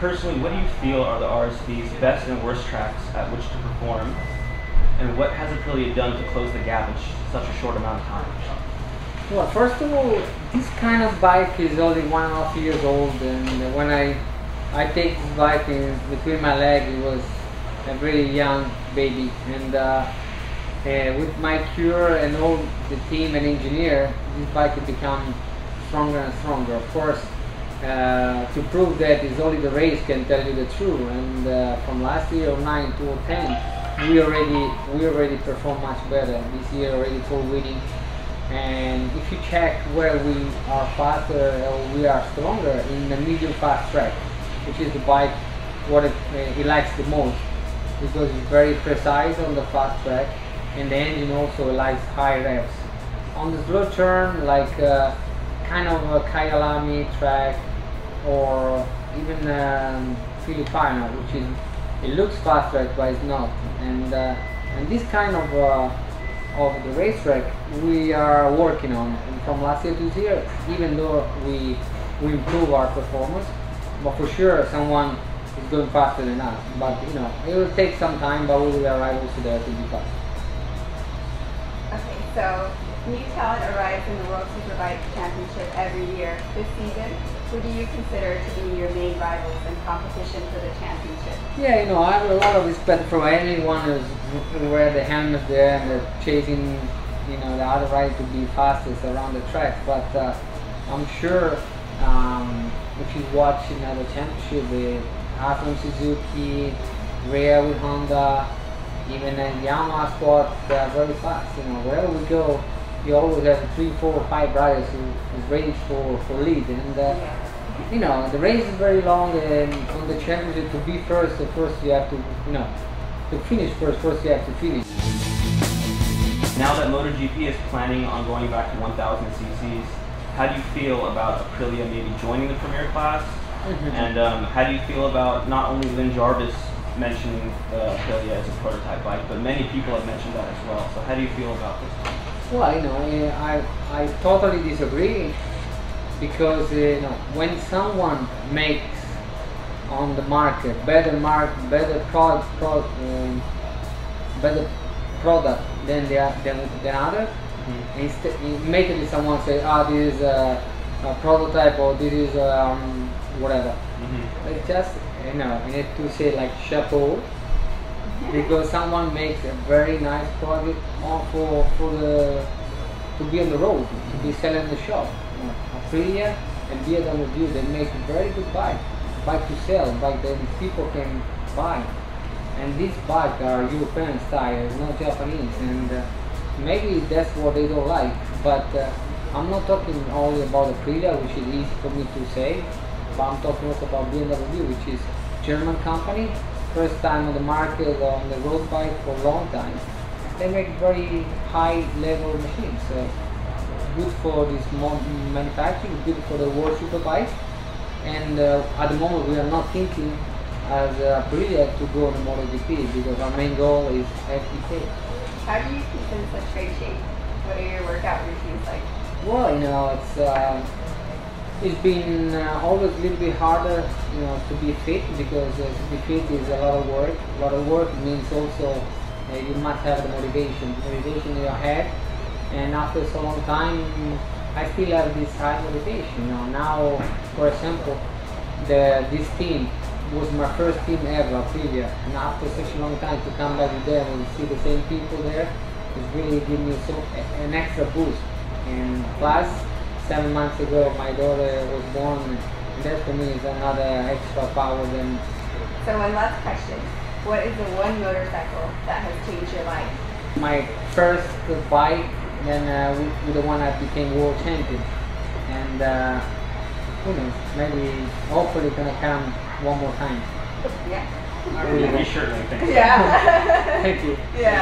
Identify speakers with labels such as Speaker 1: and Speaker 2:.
Speaker 1: personally, what do you feel are the RSP's best and worst tracks at which to perform? And what has Aprilia done to close the gap in such a short amount of time?
Speaker 2: Well, first of all, this kind of bike is only 1.5 years old, and when I take this bike in between my legs, it was a very young baby, and with my cure and all the team and engineer, this bike has become stronger and stronger. Of course, to prove that is only the race can tell you the truth, and from last year 09 to 10, we already performed much better. This year already full winning. And if you check where we are faster or we are stronger in the medium fast track, which is the bike what it likes the most, because it's very precise on the fast track, and the engine also likes high revs. On the slow turn, like kind of a Kyalami track or even Filipino, which is it looks fast track but it's not, and this kind of the racetrack we are working on, and from last year to this year, even though we improve our performance, but for sure someone is going faster than us. But you know, it will take some time, but we will arrive also there to be fast.
Speaker 3: Okay, so Newtown arrives in the World Superbike Championship every year. This season, who do you consider to be your main rivals in competition for the championship?
Speaker 2: Yeah, you know, I have a lot of respect for anyone who wear the helmet there and they're chasing, you know, the other rider to be fastest around the track. But I'm sure if you watch the championship, the Aston Suzuki, Rhea with Honda, even in Yamaha squad, they are very fast. You know, wherever we go, you always have 3, 4, 5 riders who is ready for lead, and you know, the race is very long, and on the championship to be first, you have to, you know, to finish first you have to finish.
Speaker 1: Now that MotoGP is planning on going back to 1000 cc's, how do you feel about Aprilia maybe joining the Premier class? And how do you feel about not only Lynn Jarvis mentioning Aprilia as a prototype bike, but many people have mentioned that as well. So how do you feel about this?
Speaker 2: Well, you know, I totally disagree, because you know, when someone makes on the market better product than others, instead immediately someone say, this is a prototype, or this is whatever. Like, just, you know, you need to say like chapeau, because someone makes a very nice product to be on the road, to be selling the shop. You know, Aprilia and BMW, they make a very good bike to sell, bike that people can buy. And these bikes are European style, not Japanese, and maybe that's what they don't like. But I'm not talking only about Aprilia, which is easy for me to say, but I'm talking also about BMW, which is German company, first time on the market on the road bike for a long time. They make very high level machines, good for this manufacturing, good for the World Superbike, and at the moment we are not thinking as Aprilia to go on the MotoGP, because our main goal is FDK.
Speaker 3: How do you keep in such great shape? What are your workout routines like?
Speaker 2: Well, you know, it's been always a little bit harder, you know, to be fit, because to be fit is a lot of work. A lot of work means also you must have the motivation in your head. And after so long time, I still have this high motivation. You know, now, for example, this team was my first team ever, Aprilia, and after such a long time to come back with them and see the same people there, it's really given me an extra boost. And plus, 7 months ago, my daughter was born, and that for me is another extra power than.
Speaker 3: So one last question. What is the one motorcycle that has changed your life?
Speaker 2: My first bike, then with the one I became world champion. And who knows, maybe, hopefully it's gonna come one more time.
Speaker 3: Yeah.
Speaker 1: I really be sure.
Speaker 3: Yeah.
Speaker 2: Thank you.
Speaker 3: Yeah.